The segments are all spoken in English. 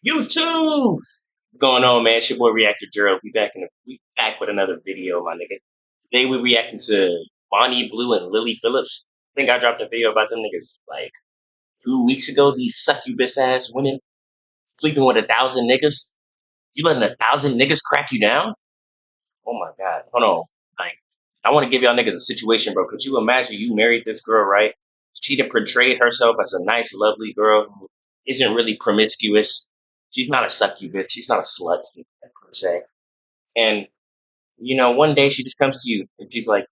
YouTube. What's going on, man? It's your boy Reactor Gerald. We back with another video, my nigga. Today we reacting to Bonnie Blue and Lily Phillips. I think I dropped a video about them niggas like 2 weeks ago. These succubus ass women sleeping with 1,000 niggas. You letting 1,000 niggas crack you down? Oh my god. Hold on. Like, I want to give y'all niggas a situation, bro. Could you imagine you married this girl, right? She done portrayed herself as a nice, lovely girl who isn't really promiscuous. She's not a succubus. She's not a slut per se. And one day she just comes to you and she's like,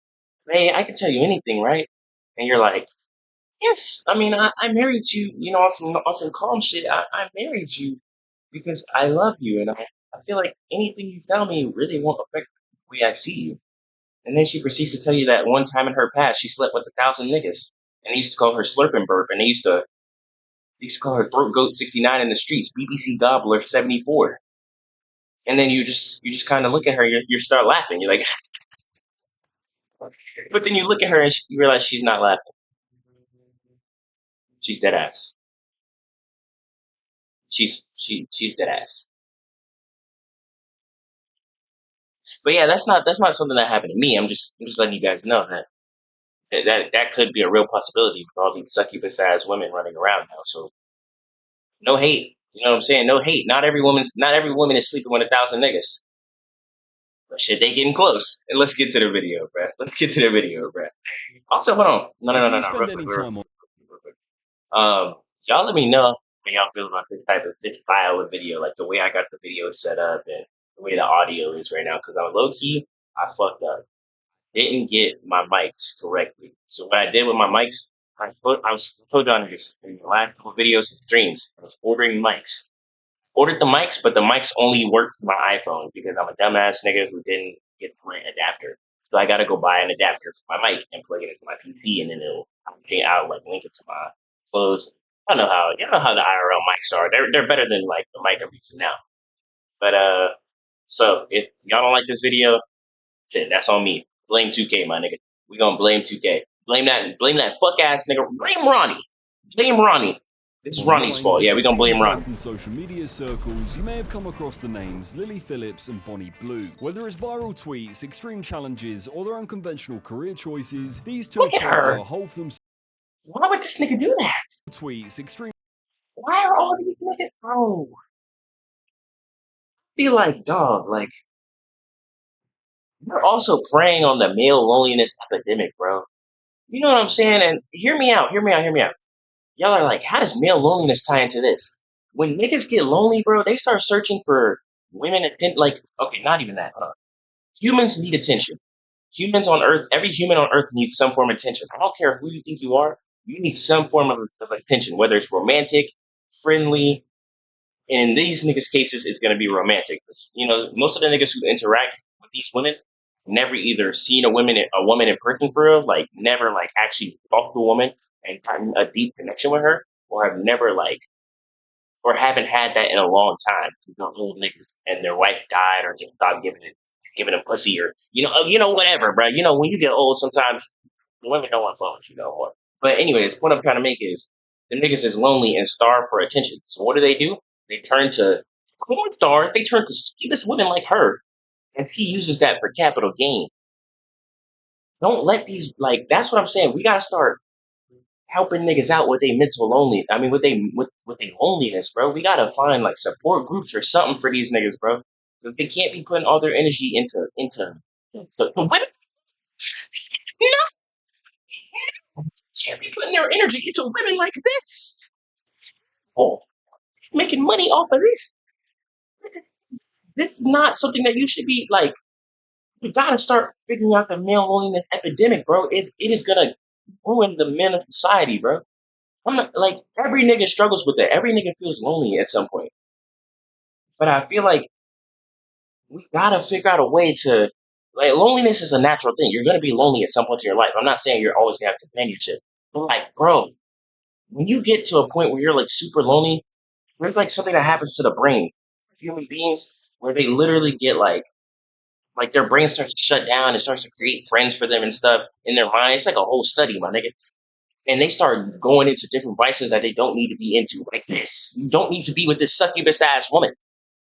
"Hey, I can tell you anything, right?" And you're like, "Yes. I mean, I married you. On some calm shit. I married you because I love you, and I feel like anything you tell me really won't affect the way I see you." And then she proceeds to tell you that one time in her past she slept with 1,000 niggas, and they used to call her Slurping Burp, and they used to call her Throat Goat 69 in the streets, BBC Gobbler 74. And then you just kind of look at her, you start laughing. You're like, but then you look at her and you realize she's not laughing. She's dead ass. She's dead ass. But yeah, that's not something that happened to me. I'm just letting you guys know that could be a real possibility for all these succubus ass women running around now. So no hate. You know what I'm saying? No hate. Not every woman is sleeping with 1,000 niggas. But shit, they getting close. And let's get to the video, bruh. Let's get to the video, bruh. Also, hold on. No, no, If no, no, you no. spend Real quick, any real time on quick, real quick. Y'all let me know how y'all feel about this style of video, like the way I got the video set up and the way the audio is right now. Because on low key, I fucked up. Didn't get my mics correctly. So what I did with my mics, I was told you on this in the last couple videos and streams. I was ordering mics. Ordered the mics, but the mics only work for my iPhone because I'm a dumbass nigga who didn't get the right adapter. So I gotta go buy an adapter for my mic and plug it into my PC, and then I'll like link it to my clothes. I don't know how you know how the IRL mics are. They're better than like the mic I'm using now. But so if y'all don't like this video, shit, that's on me. Blame 2K, my nigga. We gonna blame 2K. Blame that fuck ass nigga. Blame Ronnie. Blame Ronnie. This is Ronnie's online, fault. Yeah, we gonna particularly in blame Ronnie. certain social media circles, you may have come across the names Lily Phillips and Bonnie Blue. Whether it's viral tweets, extreme challenges, or their unconventional career choices, these two Look have at carved her. out a hole for themselves. Why would this nigga do that? Tweets, extreme Why are all these niggas, bro? Be like, dog, like, you're also preying on the male loneliness epidemic, bro. You know what I'm saying? And hear me out. Y'all are like, how does male loneliness tie into this? When niggas get lonely, bro, they start searching for women like, okay, not even that. Hold on. Humans need attention. Humans on Earth, every human on Earth needs some form of attention. I don't care who you think you are, you need some form of attention, whether it's romantic, friendly. And in these niggas' cases, it's gonna be romantic. 'Cause, most of the niggas who interact with these women never either seen a woman in person for real, like never like actually talked to a woman and gotten a deep connection with her, or have never like, or haven't had that in a long time. Old niggas and their wife died or just stopped giving them pussy, or whatever, bro. When you get old, sometimes the women don't want to fuck with you no more. But anyways, what I'm trying to make is the niggas is lonely and starved for attention. So what do? They turn to porn stars. They turn to skeevish women like her, and she uses that for capital gain. Don't let these like. That's what I'm saying. We gotta start helping niggas out with their mental lonely. I mean, with their loneliness, bro. We gotta find like support groups or something for these niggas, bro. So they can't be putting all their energy into women. No, can't be putting their energy into women like this. Oh, making money off of this. This is not something that you should be like. You gotta start figuring out the male loneliness epidemic, bro. It is gonna ruin the men of society, bro. I'm not like every nigga struggles with that. Every nigga feels lonely at some point. But I feel like we gotta figure out a way to like loneliness is a natural thing. You're gonna be lonely at some point in your life. I'm not saying you're always gonna have companionship. But like, bro, when you get to a point where you're like super lonely, there's like something that happens to the brain. Human beings where they literally get like their brain starts to shut down and starts to create friends for them and stuff in their mind. It's like a whole study, my nigga. and they start going into different vices that they don't need to be into, like this. You don't need to be with this succubus ass woman.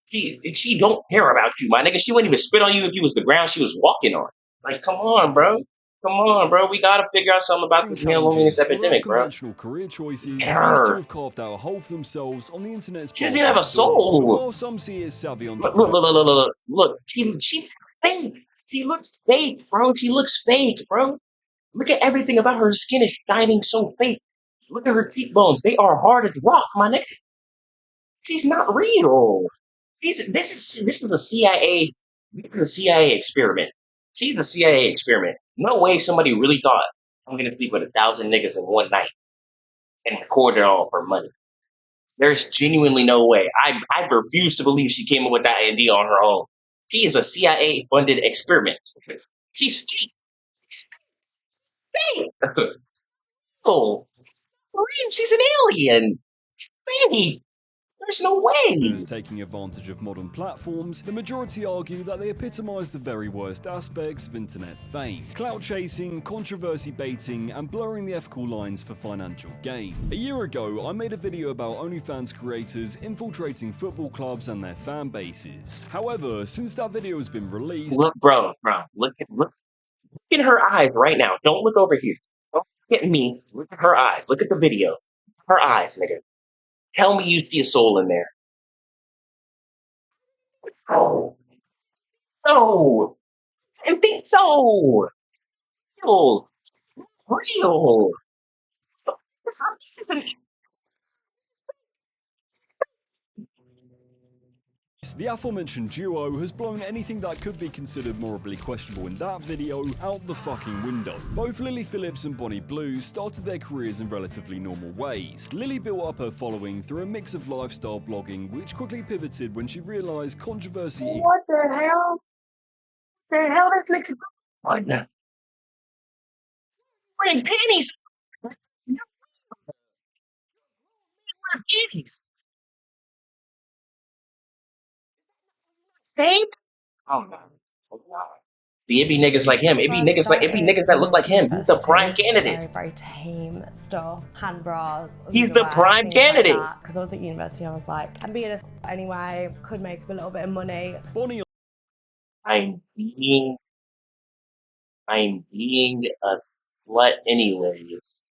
She don't care about you, my nigga. She wouldn't even spit on you if you was the ground she was walking on. Like, come on, bro. Come on, bro. We gotta figure out something about this male loneliness Challenges or their epidemic, bro. unconventional career choices, these two Her. have carved out a hole for themselves on the internet's She doesn't even have a bartering door. And soul. while some see it as savvy Look, look, entrepreneur, look, look, look, look. Look, she's fake. She looks fake, bro. She looks fake, bro. Look at everything about her skin is shining so fake. Look at her cheekbones. They are hard as rock, my nigga. She's not real. This is a CIA. This is a CIA experiment. She's a CIA experiment. No way somebody really thought I'm gonna sleep with 1,000 niggas in one night and record it all for money. There's genuinely no way. I refuse to believe she came up with that idea on her own. She is a CIA funded experiment. She's fake. She's fake. Oh, she's an alien. Fake. There's no way. taking advantage of modern platforms, the majority argue that they epitomise the very worst aspects of internet fame. Clout chasing, controversy baiting, and blurring the ethical lines for financial gain. A year ago, I made a video about OnlyFans creators infiltrating football clubs and their fan bases. However, since that video has been released, Look, bro, look at her eyes right now. Don't look over here. Don't look at me. Look at her eyes. Look at the video. Her eyes, nigga. Tell me you see a soul in there. Oh, no. I think so. Real. Real. the aforementioned duo has blown anything that could be considered morally questionable in that video out the fucking window. Both Lily Phillips and Bonnie Blue started their careers in relatively normal ways. Lily built up her following through a mix of lifestyle blogging, which quickly pivoted when she realised controversy. What the hell? The hell this nigga what the wearing panties? You wearing panties? Babe? Oh no. Oh, no. See, it be niggas like him. It be niggas that look like him. He's the prime candidate. Very tame stuff, hand bras. He's the prime candidate. Because I was at university, I was like, I'm being a anyway, could make a little bit of money. Bonnie I'm being a slut anyways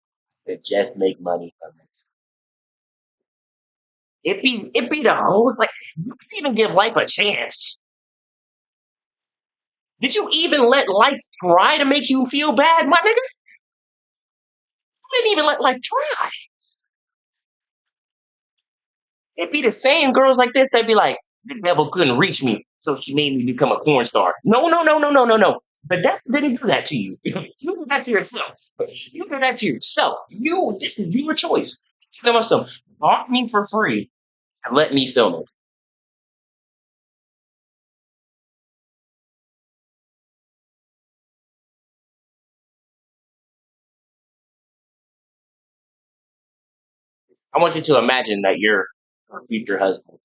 to just make money from it. It be the whole like you didn't even give life a chance. Did you even let life try to make you feel bad, my nigga? You didn't even let life try. It'd be the same girls like this that be like, the devil couldn't reach me, so she made me become a porn star. No, no, no, no, no, no, no. The devil didn't do that to you. You did that to yourself. You did that to yourself. This is your choice. You must have bought me for free and let me film it. I want you to imagine that you're her future husband.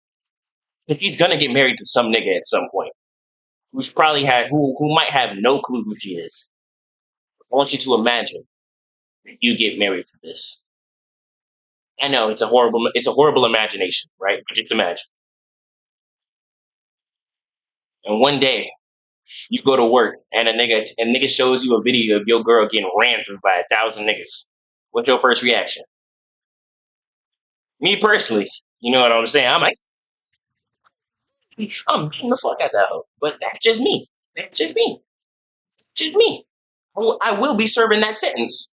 If he's gonna get married to some nigga at some point, who might have no clue who she is. I want you to imagine that you get married to this. I know it's a horrible imagination, right? But just imagine. And one day you go to work and a nigga shows you a video of your girl getting ran through by 1,000 niggas. What's your first reaction? Me personally, you know what I'm saying? I'm like, I'm beating the fuck out that hoe. But that's just me. That's just me. Just me. I will be serving that sentence.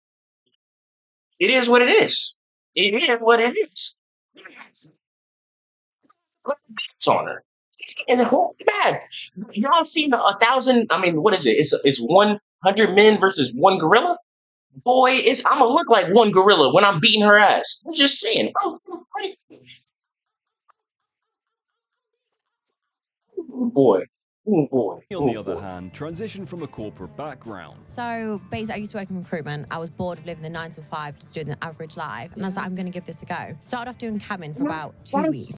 It is what it is. It is what it is. Put the beats on her. He's getting the whole bad. Y'all seen the 1,000? I mean, what is it? It's 100 men versus one gorilla. Boy, I'm gonna look like one gorilla when I'm beating her ass. I'm just saying. Oh boy. Oh boy. on the other hand, transitioned from a corporate background. So basically, I used to work in recruitment. I was bored of living the 9 to 5, just doing the average life. And I was like, I'm going to give this a go. Started off doing cabin for about 2 weeks.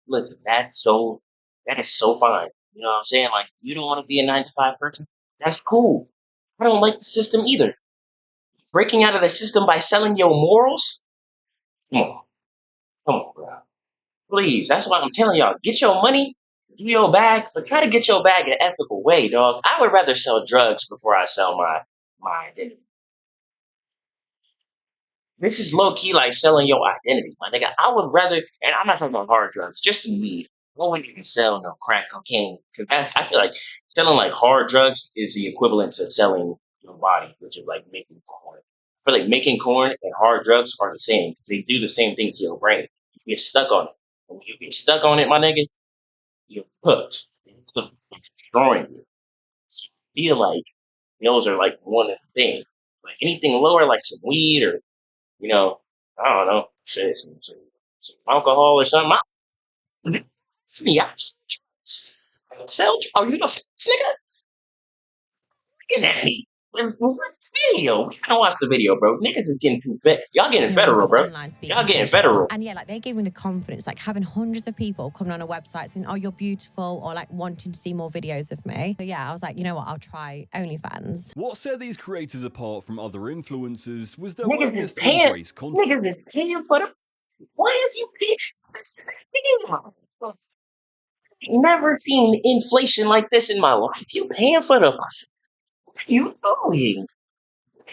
Listen, that is so fine. You know what I'm saying? Like, you don't want to be a 9 to 5 person? That's cool. I don't like the system either. breaking out of the system by selling your morals? Come on, bro. Please, that's why I'm telling y'all, get your money, do your bag, but try to get your bag in an ethical way, dog. I would rather sell drugs before I sell my identity. This is low key like selling your identity, my nigga. I would rather, and I'm not talking about hard drugs, just some weed. I don't want you to sell no crack cocaine. Cause I feel like selling like hard drugs is the equivalent to selling your body, which is like making corn. I feel like making corn and hard drugs are the same. They do the same thing to your brain. You get stuck on it. And when you get stuck on it, my nigga, you're hooked. It's destroying you. So I feel like those are like one of the things. Like anything lower, like some weed or I don't know, shit, some alcohol or something. It's me. Sell. Oh, you the nigga looking at me. What video? We gotta watch the video, bro. Niggas is getting too fed. Y'all getting Loads federal, of bro. online speaking Y'all to getting people. federal. And yeah, like they gave me the confidence, like having hundreds of people coming on a website saying, oh, you're beautiful, or like wanting to see more videos of me. So yeah, I was like, you know what, I'll try OnlyFans. What set these creators apart from other influencers was their Niggas willingness is to paying. embrace content. Niggas is paying for the. Why is you bitch? Never seen inflation like this in my life. You paying for the bus. What are you doing?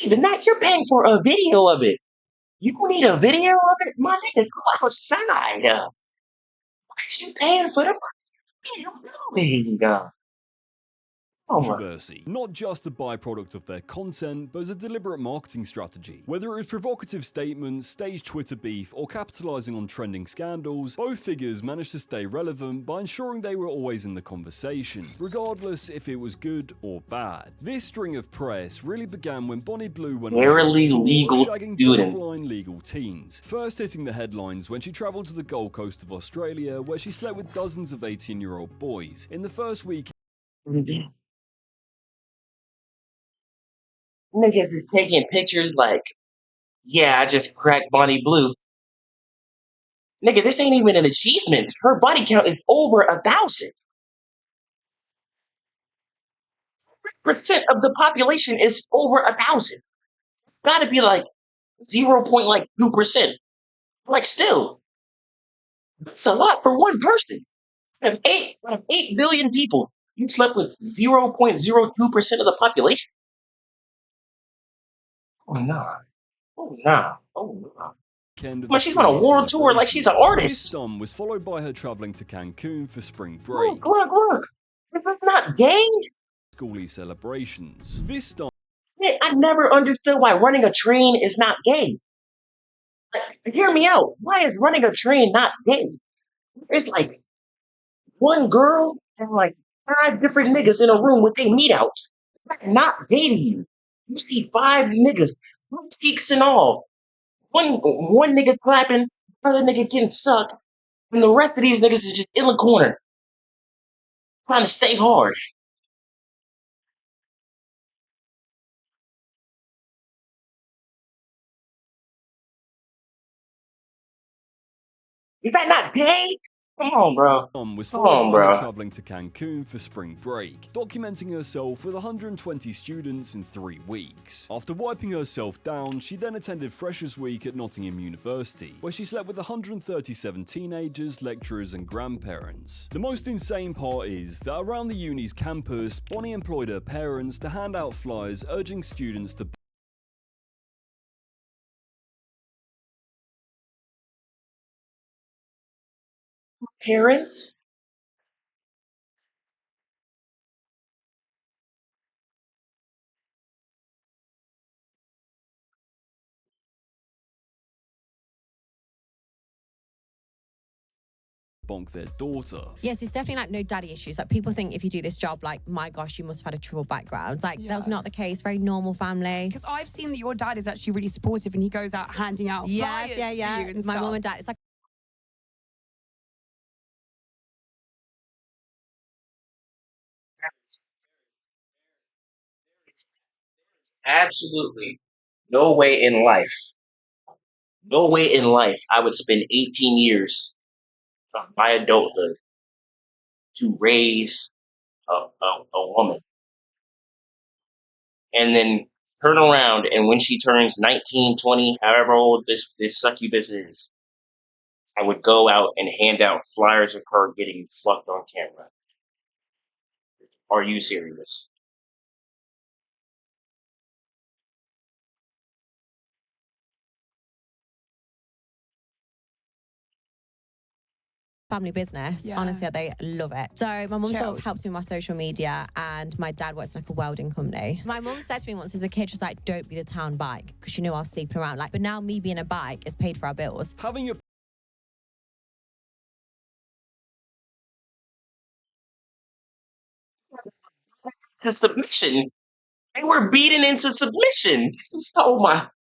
Even that, you're paying for a video of it. You need a video of it? My nigga, go outside. Why is you paying for the bus? What are you doing? Oh my. Controversy, not just a byproduct of their content, but as a deliberate marketing strategy. Whether it was provocative statements, staged Twitter beef, or capitalizing on trending scandals, both figures managed to stay relevant by ensuring they were always in the conversation, regardless if it was good or bad. This string of press really began when Bonnie Blue went on a world Barely tour, legal shagging student. borderline legal teens, first hitting the headlines when she travelled to the Gold Coast of Australia, where she slept with dozens of 18-year-old boys. In the first week, Niggas is taking pictures like, yeah, I just cracked Bonnie Blue. Nigga, this ain't even an achievement. Her body count is over 1,000%. Percent of the population is over 1,000. Gotta be like 0.2%. Like still, that's a lot for one person. Out of 8 billion people, you slept with 0.02% of the population. Oh nah. Oh nah. Oh nah. end of the Man, she's on a spring world tour like she's an celebrations. This artist. stunt was followed by her travelling to Cancun for spring Look, break. look, look. This is not gay. Schooly celebrations. This stunt Man, I never understood why running a train is not gay. Like, hear me out. Why is running a train not gay? It's like one girl and like 5 different niggas in a room with their meat out. That's not gay to you. You see 5 niggas, two cheeks and all. One nigga clapping, other nigga getting sucked, and the rest of these niggas is just in the corner trying to stay hard. Is that not gay? Come on, bro. was Come followed on, by her bro. travelling to Cancun for spring break, documenting herself with 120 students in 3 weeks. After wiping herself down, she then attended Freshers Week at Nottingham University, where she slept with 137 teenagers, lecturers and grandparents. The most insane part is that around the uni's campus, Bonnie employed her parents to hand out flyers urging students to Parents? bonk their daughter. Yes, it's definitely like no daddy issues. Like people think if you do this job, like, my gosh, you must have had a troubled background. Like that was not the case. Very normal family. Because I've seen that your dad is actually really supportive and he goes out handing out flyers for you and My stuff. mum and dad, it's like Absolutely no way in life. No way in life I would spend 18 years of my adulthood to raise a woman. And then turn around, and when she turns 19, 20, however old this succubus is, I would go out and hand out flyers of her getting fucked on camera. Are you serious? family business. Honestly, they love it. So my mum sort of helps me with my social media, and my dad works in like a welding company. My mum said to me once as a kid, she was like, don't be the town bike, because she knew I was sleeping around. Like, but now me being a bike is paid for our bills. Having a To submission. They were beaten into submission. This is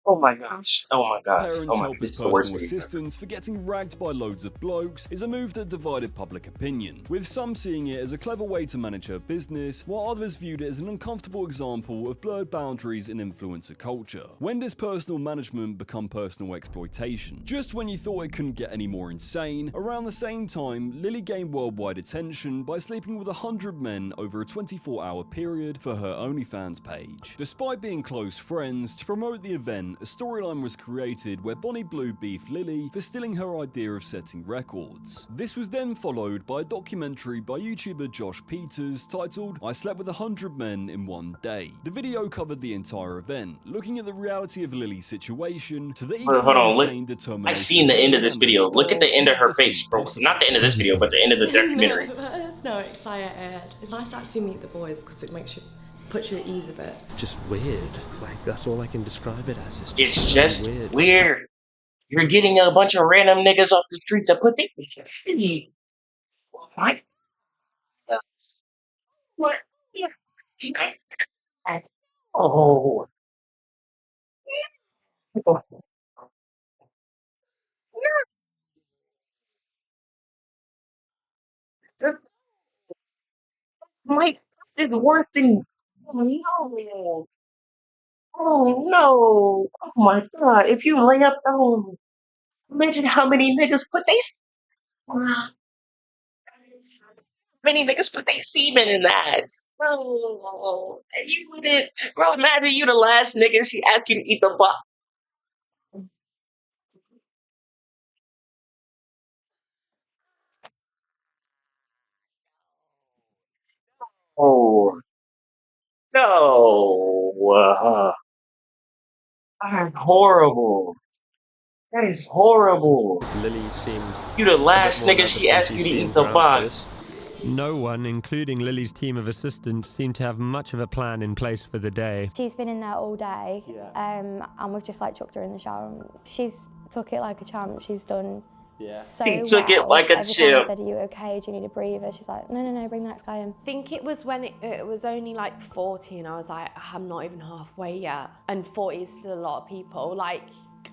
oh my gosh. Oh my gosh. parents Oh my help this as is the worst personal video. assistants for getting ragged by loads of blokes is a move that divided public opinion, with some seeing it as a clever way to manage her business, while others viewed it as an uncomfortable example of blurred boundaries in influencer culture. When does personal management become personal exploitation? Just when you thought it couldn't get any more insane, around the same time, Lily gained worldwide attention by sleeping with 100 men over a 24-hour period for her Onlyfans page. Despite being close friends, to promote the event, a storyline was created where Bonnie Blue beefed Lily for stealing her idea of setting records. This was then followed by a documentary by YouTuber Josh Peters titled I Slept with 100 Men in One Day. The video covered the entire event, looking at the reality of Lily's situation to the Hold equally on, look. insane determination I seen the of end of Lily this and her video. Look at staff the end to of make her the feat face, bro. possible. Not the end of this video, but the end of the documentary. No, excited. It's nice to actually meet the boys because it puts you at ease a bit. Just weird. Like, that's all I can describe it as. It's just weird. You're getting a bunch of random niggas off the street to put their shit. What? What? Oh. My is worse than. Oh no. Oh no. Oh my god. If you lay up the home, imagine how many niggas put many niggas put their semen in that. Oh, and you did, bro. Imagine you the last nigga she asked you to eat the butt. Oh no. That's horrible. That is horrible. Lily seemed You the a bit last more nigga nervous she than asked she you to eat seemed the throughout this. box. No one, including Lily's team of assistants, seemed to have much of a plan in place for the day. She's been in there all day, and we've just like chucked her in the shower. She's took it like a champ. She's done so She took it well. like a Every time champ. I said, "Are you okay? Do you need a breather?" She's like, "No, bring the next guy in." I think it was when it was only like 40 and I was like, I'm not even halfway yet. And 40 is still a lot of people. Like,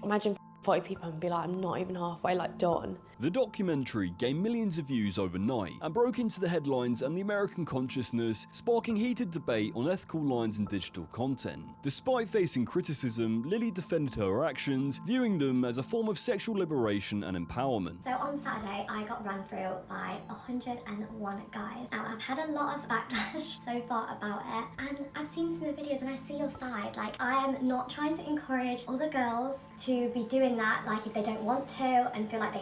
imagine 40 people and be like, I'm not even halfway, like, done. The documentary gained millions of views overnight and broke into the headlines and the American consciousness, sparking heated debate on ethical lines in digital content. Despite facing criticism, Lily defended her actions, viewing them as a form of sexual liberation and empowerment. So on Saturday, I got run through by 101 guys. Now, I've had a lot of backlash so far about it, and I've seen some of the videos and I see your side. Like, I am not trying to encourage other girls to be doing that, like, if they don't want to and feel like they.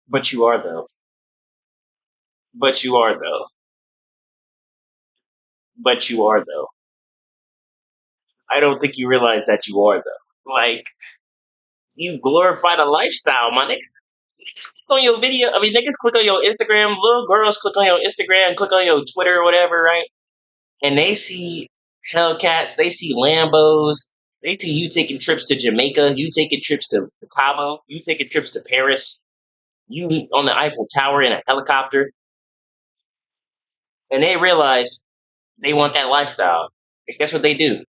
But you are though. But you are though. But you are though. I don't think you realize that you are though. Like, you glorify the lifestyle, my nigga. Niggas click on your video. I mean, niggas click on your Instagram. Little girls click on your Instagram, click on your Twitter or whatever, right? And they see Hellcats, they see Lambos, they see you taking trips to Jamaica, you taking trips to Cabo, you taking trips to Paris, you on the Eiffel Tower in a helicopter, and they realize they want that lifestyle. And guess what they do?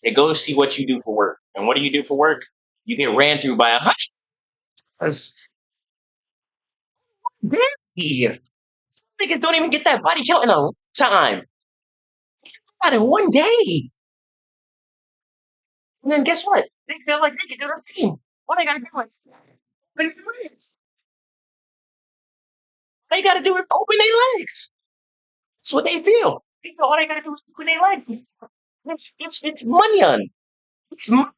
They go see what you do for work. And what do you do for work? You get ran through by a hunch. Because niggas don't even get that body count in a lifetime. Not in one day. And then guess what? They feel like they can do their thing. All they gotta do is open their legs. All you gotta do is open their legs. That's what they feel. All they gotta do is put their life. It's money on. It's money.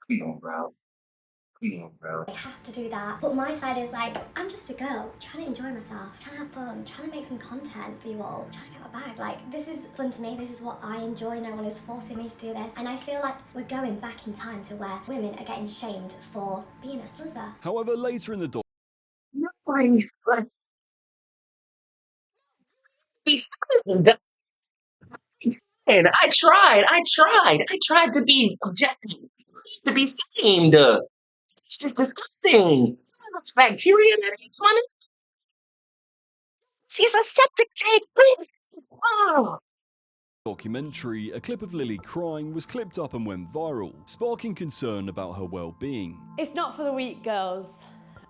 Come on, bro. Come on, bro. I have to do that. But my side is like, I'm just a girl trying to enjoy myself, trying to have fun, trying to make some content for you all, trying to get my bag. Like, this is fun to me. This is what I enjoy. No one is forcing me to do this. And I feel like we're going back in time to where women are getting shamed for being a sluzzer. However, later in the And I tried to be objective, to be famed. It's just disgusting. There's bacteria that eats money. She's a septic tank. Oh. documentary, a clip of Lily crying was clipped up and went viral, sparking concern about her well-being. It's not for the weak, girls,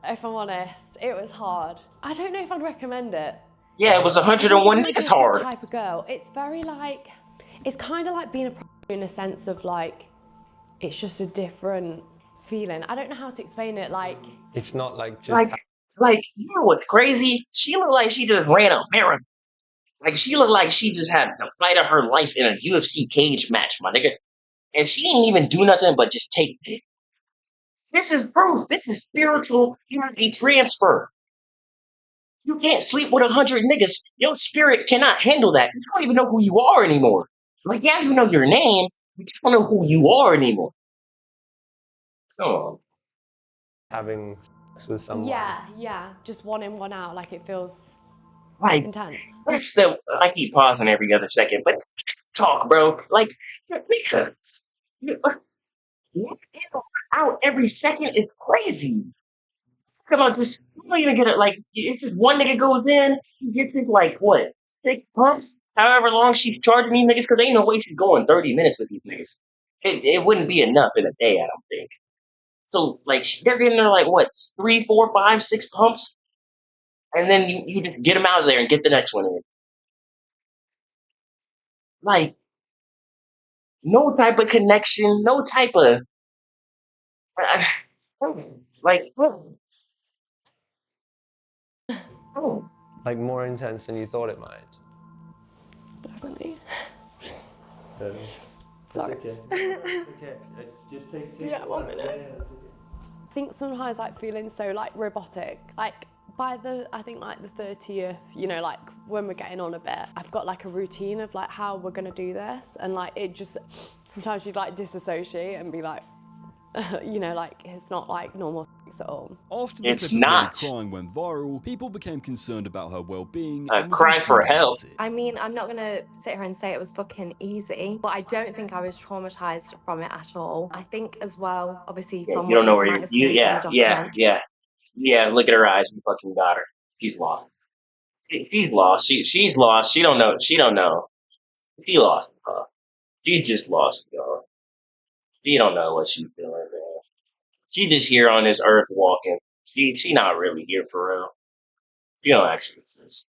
if I'm honest. It was hard. I don't know if I'd recommend it. Yeah, it was 101 niggas hard. Type of girl. It's very like, it's kind of like being a in a sense of like, it's just a different feeling. I don't know how to explain it. Like, it's not like just like you know what's crazy? She looked like she just ran a marathon. Like she looked like she just had the fight of her life in a UFC cage match, my nigga. And she didn't even do nothing but just take it. This is proof. This is spiritual energy transfer. You can't sleep with 100 niggas. Your spirit cannot handle that. You don't even know who you are anymore. Like, yeah, you know your name, but you don't know who you are anymore. Come on. having sex with someone. Yeah, just one in, one out. Like, it feels Like, intense. that's the, I keep pausing every other second, but talk, bro. Like, Lisa, out every second is crazy. Come on, just, you don't even get it. Like, it's just one nigga goes in, he gets his, like, what, 6 pumps? However long she's charging these niggas, because ain't no way she's going 30 minutes with these niggas. It wouldn't be enough in a day, I don't think. So, like, they're getting there, like, what, 3, 4, 5, 6 pumps? And then you just get them out of there and get the next one in. Like, no type of connection, no type of, like, Like more intense than you thought it might. Definitely. Sorry. Okay. Okay. Just take Yeah, 1 minute. I think sometimes like feeling so like robotic, like by the, I think like the 30th, you know, like when we're getting on a bit, I've got like a routine of like how we're gonna do this, and like it just, sometimes you like disassociate and be like, you know, like it's not like normal sex at all. After the clip of Lily crying went viral, people became concerned about her well-being. Cry for help. I mean, I'm not gonna sit here and say it was fucking easy, but I don't think I was traumatized from it at all. I think as well, obviously, Yeah, from you don't know what where you're. Yeah. Look at her eyes. You fucking got her. She's lost. She's lost. She's lost. She don't know. She don't know. She lost. She just lost, y'all. She don't know what she's doing, man. She just here on this earth walking. She not really here for real. She don't actually exist.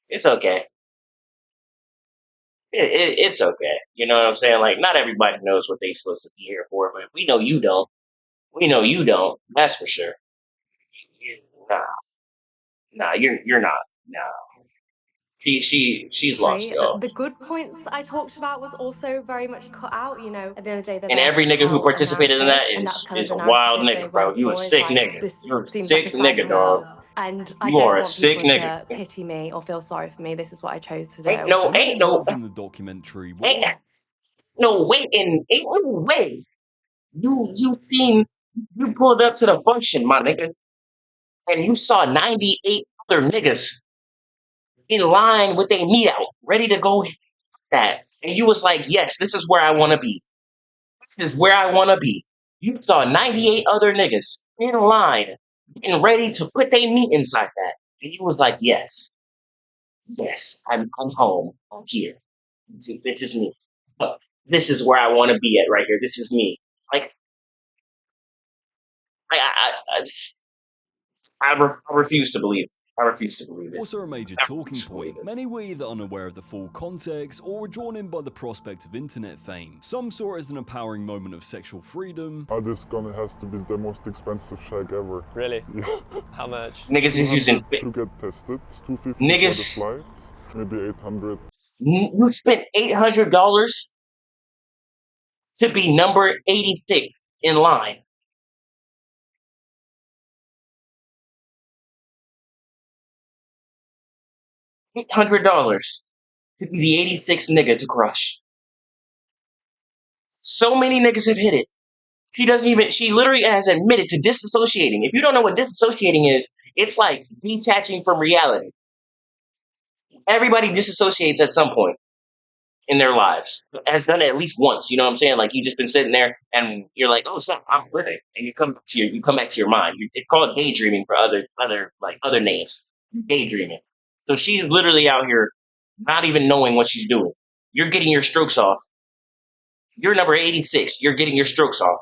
It's okay. It's okay. You know what I'm saying? Like, not everybody knows what they supposed to be here for, but we know you don't. We know you don't. That's for sure. Nah, you're not. Nah. She's lost, y'all. The good points I talked about was also very much cut out, you know, at the end of the day. And every nigga who participated in that is a wild nigga, bro. You a sick nigga. You're a sick nigga, dog. And I you don't are want a sick people nigga. to pity me or feel sorry for me. This is what I chose to do. Ain't no. In the documentary. Ain't no way. Ain't no way. You pulled up to the function, my nigga, and you saw 98 other niggas in line with their meat out, ready to go hit that. And you was like, yes, this is where I want to be. This is where I want to be. You saw 98 other niggas in line and ready to put their meat inside that. And you was like, yes, I'm home. I'm here. This is me. This is where I want to be at right here. This is me. Like, I refuse to believe it. I refuse to believe it. Also a major talking point. Many were either unaware of the full context or were drawn in by the prospect of internet fame. Some saw it as an empowering moment of sexual freedom. This gun has to be the most expensive shag ever. Really? Yeah. How much? Niggas is using to get tested. $250 niggas for the flight. Maybe 800. You spent $800 to be number 86 in line. $800 to be the 86th nigga to crush. So many niggas have hit it. She literally has admitted to disassociating. If you don't know what disassociating is, it's like detaching from reality. Everybody disassociates at some point in their lives. Has done it at least once. You know what I'm saying? Like you just been sitting there and you're like, oh snap, I'm living, and you come back to your mind. It's called daydreaming for other names. Daydreaming. So she's literally out here not even knowing what she's doing. You're getting your strokes off. You're number 86. You're getting your strokes off,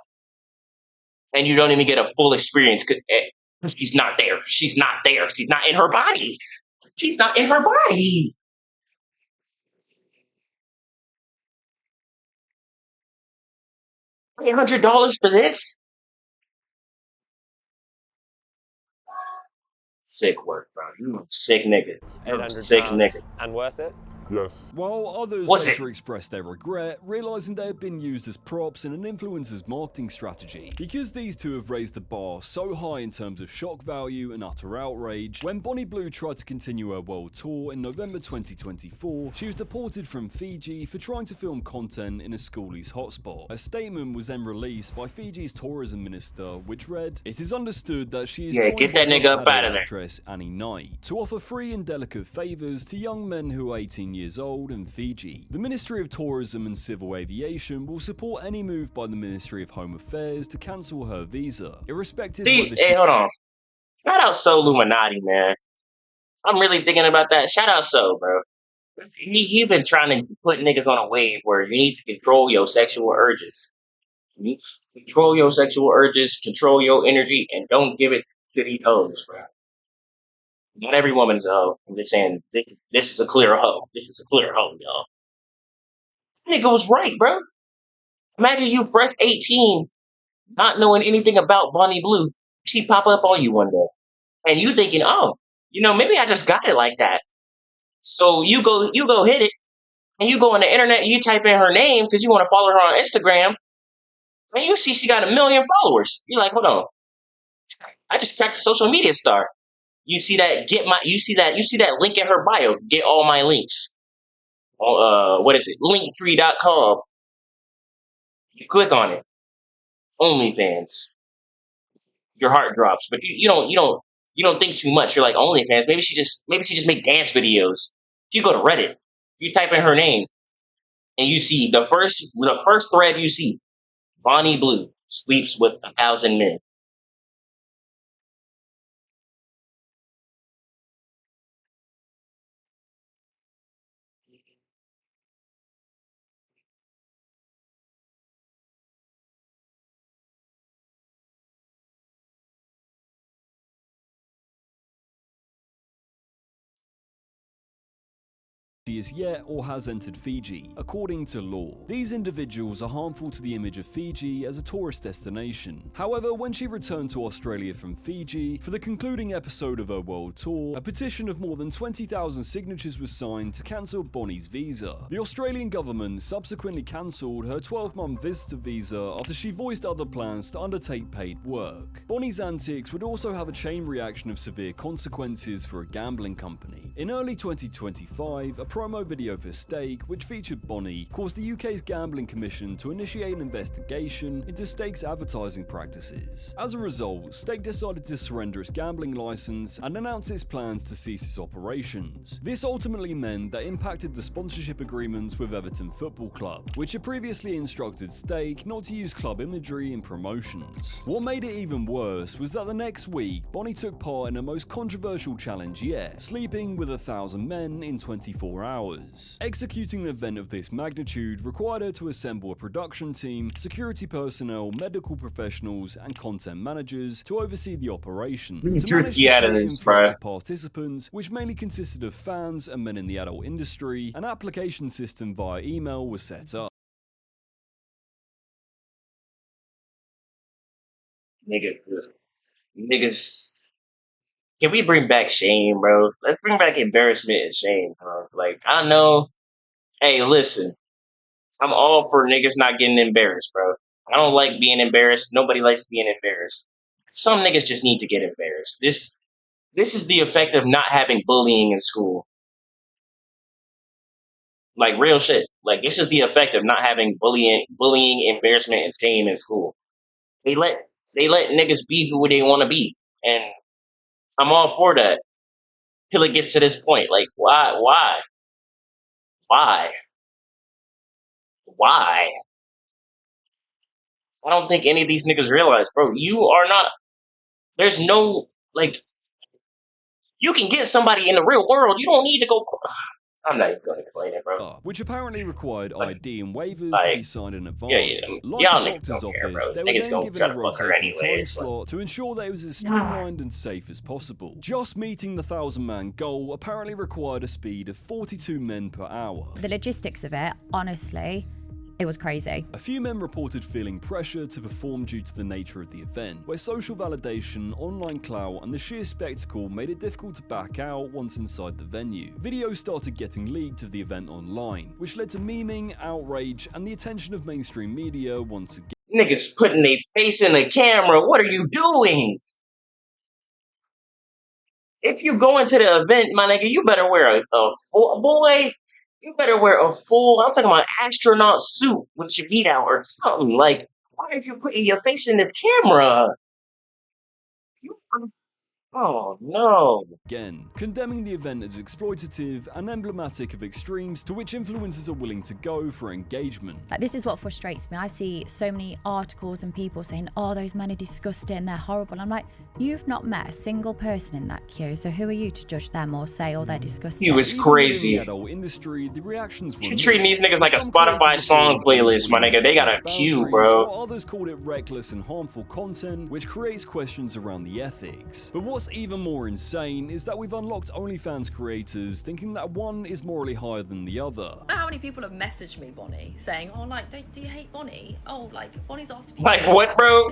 and you don't even get a full experience because she's not there. She's not there. She's not in her body. She's not in her body. $800 for this? Sick work, bro. You a sick nigga. You're a sick nigga. And worth it? Yes. While others Was later expressed their regret, realising they had been used as props in an influencer's marketing strategy. Because these two have raised the bar so high in terms of shock value and utter outrage, when Bonnie Blue tried to continue her world tour in November 2024, she was deported from Fiji for trying to film content in a schoolie's hotspot. A statement was then released by Fiji's tourism minister, which read, "It is understood that she is joined get that by nigga up out of there. actress Annie Knight to offer free and delicate favours to young men who are 18 years old in Fiji. The Ministry of Tourism and Civil Aviation will support any move by the Ministry of Home Affairs to cancel her visa, irrespective See, whether hey, hold on. Shout out So Illuminati, man. I'm really thinking about that. Shout out So, bro. He been trying to put niggas on a wave where you need to control your sexual urges. You need to control your sexual urges, control your energy, and don't give it to these hoes, bro. Not every woman's a hoe. I'm just saying, this is a clear hoe. This is a clear hoe, y'all. Nigga was right, bro. Imagine you fresh 18, not knowing anything about Bonnie Blue. She pop up on you one day. And you thinking, oh, maybe I just got it like that. So you go hit it, and you go on the internet, you type in her name because you want to follow her on Instagram, and you see she got 1 million followers. You're like, hold on. I just checked the social media star. You see that you see that link in her bio, get all my links. What is it? Linktree.com. You click on it. OnlyFans. Your heart drops, but you don't think too much. You're like, OnlyFans. Maybe she just make dance videos. You go to Reddit. You type in her name, and you see the first thread you see. Bonnie Blue sleeps with 1,000 men. she is yet or has entered Fiji, according to law. These individuals are harmful to the image of Fiji as a tourist destination. However, when she returned to Australia from Fiji for the concluding episode of her world tour, a petition of more than 20,000 signatures was signed to cancel Bonnie's visa. The Australian government subsequently cancelled her 12-month visitor visa after she voiced other plans to undertake paid work. Bonnie's antics would also have a chain reaction of severe consequences for a gambling company. In early 2025, a promo video for Stake, which featured Bonnie, caused the UK's Gambling Commission to initiate an investigation into Stake's advertising practices. As a result, Stake decided to surrender its gambling license and announce its plans to cease its operations. This ultimately meant that impacted the sponsorship agreements with Everton Football Club, which had previously instructed Stake not to use club imagery in promotions. What made it even worse was that the next week, Bonnie took part in her most controversial challenge yet, sleeping with 1,000 men in 24 hours. Executing an event of this magnitude required her to assemble a production team, security personnel, medical professionals, and content managers to oversee the operation. To manage the sheer influx of participants, which mainly consisted of fans and men in the adult industry, an application system via email was set up. Niggas Can we bring back shame, bro? Let's bring back embarrassment and shame, bro. Like, I know. Hey, listen, I'm all for niggas not getting embarrassed, bro. I don't like being embarrassed. Nobody likes being embarrassed. Some niggas just need to get embarrassed. This is the effect of not having bullying in school. Like real shit. Like this is the effect of not having bullying, embarrassment, and shame in school. They let niggas be who they want to be, and I'm all for that. Till it gets to this point, like why, why? I don't think any of these niggas realize, bro. You are not. There's no like. You can get somebody in the real world. You don't need to go. I'm not even going to explain it, bro. Which apparently required ID and waivers to Like, be signed in yeah, advance. Like y'all a niggas doctor's don't care, bro. office, they were Niggas then gonna given try a to fuck her rotating time anyways. slot to ensure that it was as streamlined and safe as possible. Just meeting the 1,000-man goal apparently required a speed of 42 men per hour. The logistics of it, honestly, it was crazy. A few men reported feeling pressure to perform due to the nature of the event, where social validation, online clout, and the sheer spectacle made it difficult to back out once inside the venue. Videos started getting leaked of the event online, which led to memeing, outrage, and the attention of mainstream media once again. Niggas putting their face in the camera. What are you doing? If you go into the event, my nigga, you better wear a full boy. You better wear a full. I'm talking about astronaut suit with your feet out or something. Like, why are you putting your face in this camera? Oh no. Again, condemning the event as exploitative and emblematic of extremes to which influencers are willing to go for engagement. Like, this is what frustrates me. I see so many articles and people saying, oh, those men are disgusting, they're horrible. I'm like, you've not met a single person in that queue, so who are you to judge them or say, oh, they're disgusting? He was crazy. In the adult industry, the reactions were You treating these niggas like a some Spotify creators song applauded playlist, my nigga. They got a queue, bro. While others called it reckless and harmful content, which creates questions around the ethics. But what's even more insane is that we've unlocked OnlyFans creators thinking that one is morally higher than the other. I know how many people have messaged me, Bonnie, saying, oh, like, do you hate Bonnie? Oh, like, Bonnie's asked if you like what, bro?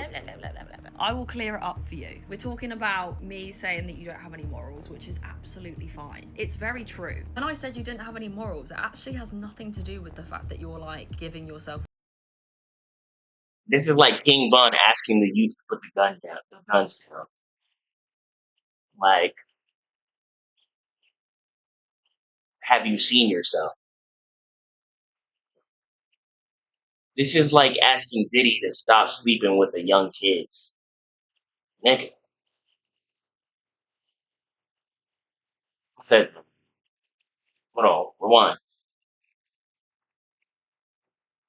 I will clear it up for you. We're talking about me saying that you don't have any morals, which is absolutely fine. It's very true. When I said you didn't have any morals, it actually has nothing to do with the fact that you're, like, giving yourself. This is like King Von asking the youth to put the guns down. Like, have you seen yourself? This is like asking Diddy to stop sleeping with the young kids. Nigga. I said, hold on, rewind.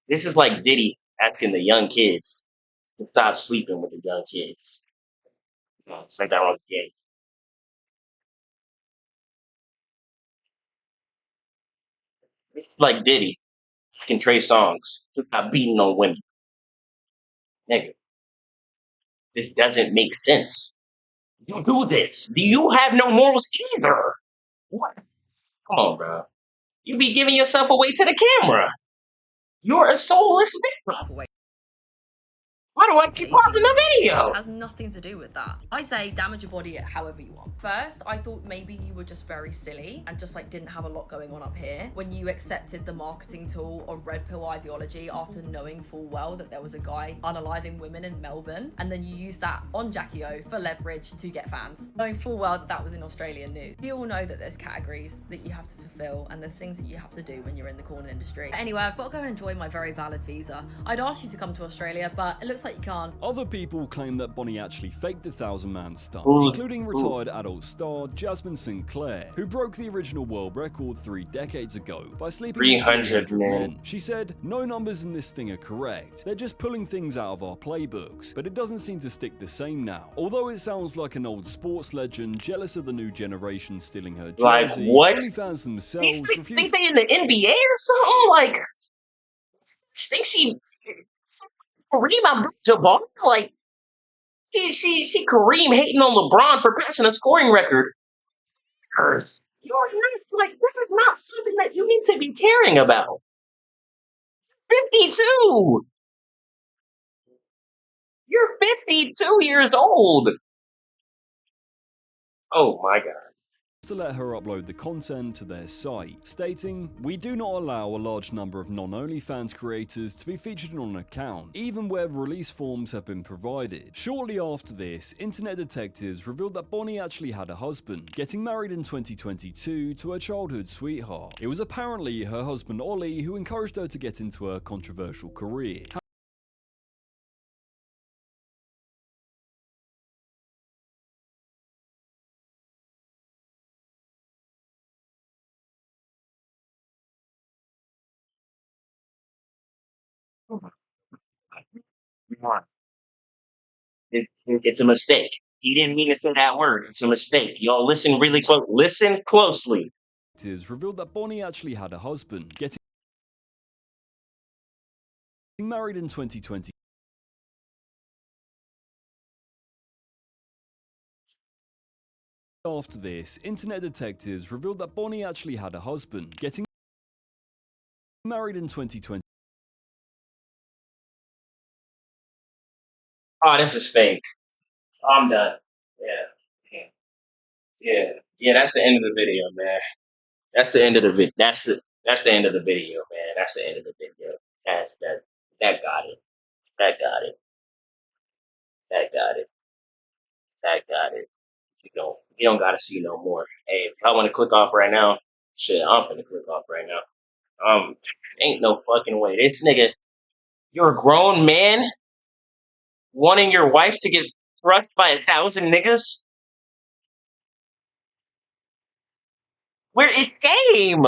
This is like Diddy asking the young kids to stop sleeping with the young kids. It's like that on the game. It's like Diddy asking Trey Songz to stop beating on women. Nigga, this doesn't make sense. You do this. Do you have no morals either? What? Come on, bro. You be giving yourself away to the camera. You're a soulless victim. Why do I keep pausing the video? It has nothing to do with that. I say damage your body however you want. First, I thought maybe you were just very silly and just like didn't have a lot going on up here when you accepted the marketing tool of red pill ideology after knowing full well that there was a guy unaliving women in Melbourne, and then you used that on Jackie O for leverage to get fans, knowing full well that that was in Australian news. We all know that there's categories that you have to fulfill and there's things that you have to do when you're in the corn industry. But anyway, I've got to go and enjoy my very valid visa. I'd asked you to come to Australia, but it looks like you can't. Other people claim that Bonnie actually faked the 1,000-man stunt, Ooh, including retired adult star Jasmine Sinclair, who broke the original world record 3 decades ago by sleeping with 300 men. She said, no numbers in this thing are correct. They're just pulling things out of our playbooks, but it doesn't seem to stick the same now. Although it sounds like an old sports legend jealous of the new generation stealing her jersey, like what? OnlyFans themselves refused. Think they in the NBA or something? Like, think she Kareem Abdul-Jabbar? Like, she Kareem hating on LeBron for passing a scoring record. You're not, like, this is not something that you need to be caring about. 52. You're 52 years old. Oh my God. To let her upload the content to their site, stating, "We do not allow a large number of non-OnlyFans creators to be featured on an account, even where release forms have been provided." Shortly after this, internet detectives revealed that Bonnie actually had a husband, getting married in 2022 to her childhood sweetheart. It was apparently her husband Ollie who encouraged her to get into a controversial career. It's a mistake. He didn't mean to say that word. It's a mistake. Y'all listen really close. Listen closely. Detectives revealed that Bonnie actually had a husband, getting married in 2020. After this, internet detectives revealed that Bonnie actually had a husband, getting married in 2020. Oh, this is fake. I'm done. Yeah. Yeah. That's the end of the video, man. That's the end of the vid. That's the end of the video, man. That's the end of the video. That's that. That got it. That got it. That got it. That got it. You don't gotta see no more. Hey, if I want to click off right now, shit, I'm gonna click off right now. Ain't no fucking way. This nigga, you're a grown man wanting your wife to get crushed by 1,000 niggas. Where is shame?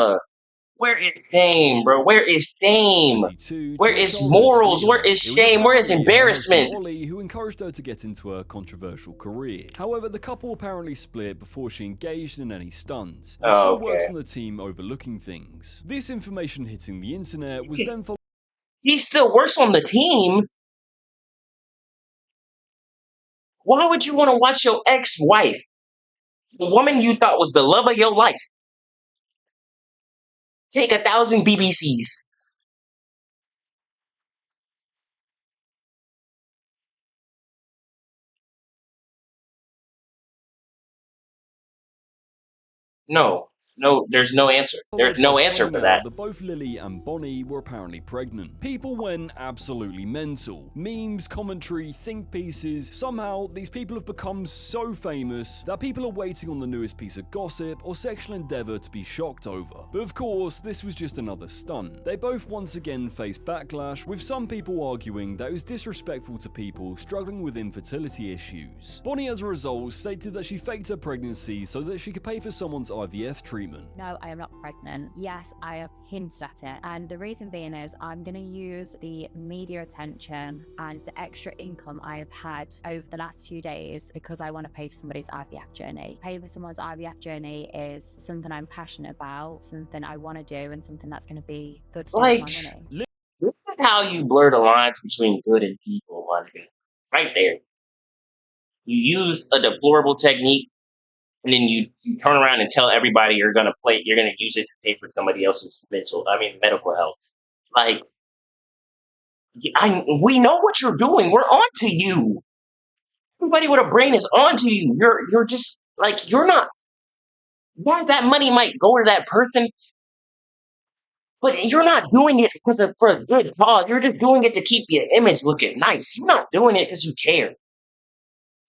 Where is shame, bro? Where is shame? 22 Where to a is childhood morals? Where sweetheart. is It was shame? Where is apparently her husband embarrassment? Ollie who encouraged her to get into a controversial career. However, the couple apparently split before she engaged in any stunts, and Oh, still works okay. on the team overlooking things. This information hitting the internet was then followed. He still works on the team. Why would you want to watch your ex-wife, the woman you thought was the love of your life, take 1,000 BBCs? No, there's no answer. There's Followed by no answer finding for that. out that both Lily and Bonnie were apparently pregnant. People went absolutely mental. Memes, commentary, think pieces. Somehow, these people have become so famous that people are waiting on the newest piece of gossip or sexual endeavour to be shocked over. But of course, this was just another stunt. They both once again faced backlash, with some people arguing that it was disrespectful to people struggling with infertility issues. Bonnie, as a result, stated that she faked her pregnancy so that she could pay for someone's IVF treatment. No, I am not pregnant. Yes, I have hinted at it. And the reason being is I'm going to use the media attention and the extra income I have had over the last few days because I want to pay for somebody's IVF journey. Paying for someone's IVF journey is something I'm passionate about, something I want to do, and something that's going to be good for my money. This is how you blur the lines between good and evil, my nigga. Right there. You use a deplorable technique, and then you turn around and tell everybody you're gonna use it to pay for somebody else's medical health. Like, we know what you're doing. We're on to you. Everybody with a brain is on to you. You're just like, you're not. Yeah, that money might go to that person, but you're not doing it for a good cause. You're just doing it to keep your image looking nice. You're not doing it because you care.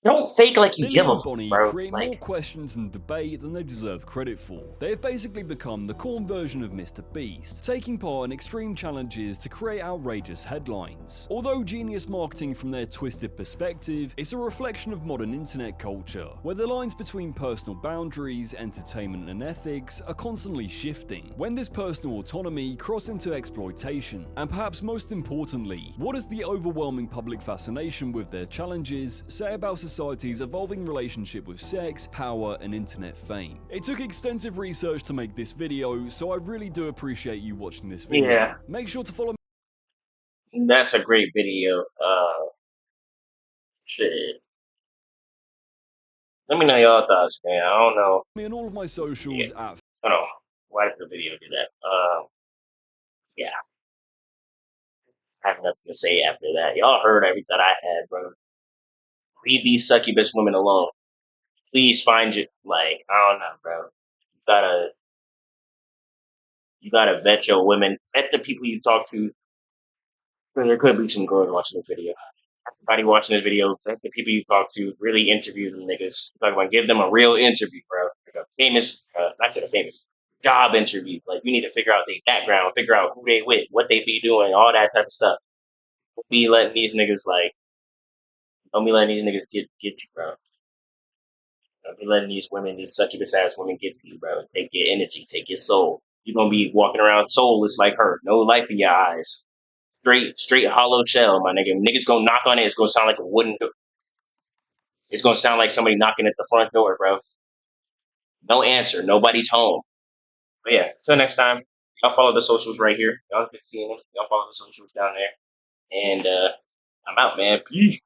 Don't fake like you Lily give a and fuck, Bonnie bro. create more questions and debate than they deserve credit for. They have basically become the corn version of Mr. Beast, taking part in extreme challenges to create outrageous headlines. Although genius marketing from their twisted perspective, it's a reflection of modern internet culture, where the lines between personal boundaries, entertainment and ethics are constantly shifting. When does personal autonomy cross into exploitation? And perhaps most importantly, what does the overwhelming public fascination with their challenges say about society's evolving relationship with sex, power, and internet fame? It took extensive research to make this video, so I really do appreciate you watching this video. Yeah. Make sure to follow me. That's a great video. Shit. Let me know your thoughts, man. I don't know. Me on all of my socials at. Hold on. Why did the video do that? Yeah. I have nothing to say after that. Y'all heard everything I had, bro. Leave these succubus women alone. please find you. Like, I don't know, bro. You gotta vet your women, vet the people you talk to. 'Cause there could be some girls watching this video. Everybody watching this video, vet the people you talk to. Really interview them niggas. Talk about give them a real interview, bro. Like a famous, not said a famous job interview. Like you need to figure out their background, figure out who they with, what they be doing, all that type of stuff. Don't be letting these niggas get you, bro. Don't be letting these women, these succubus ass women get to you, bro. Take your energy, take your soul. You're gonna be walking around soulless like her. No life in your eyes. Straight hollow shell, my nigga. Niggas gonna knock on it, it's gonna sound like a wooden door. It's gonna sound like somebody knocking at the front door, bro. No answer. Nobody's home. But yeah, until next time, y'all follow the socials right here. Y'all good seeing them. Y'all follow the socials down there. And I'm out, man. Peace.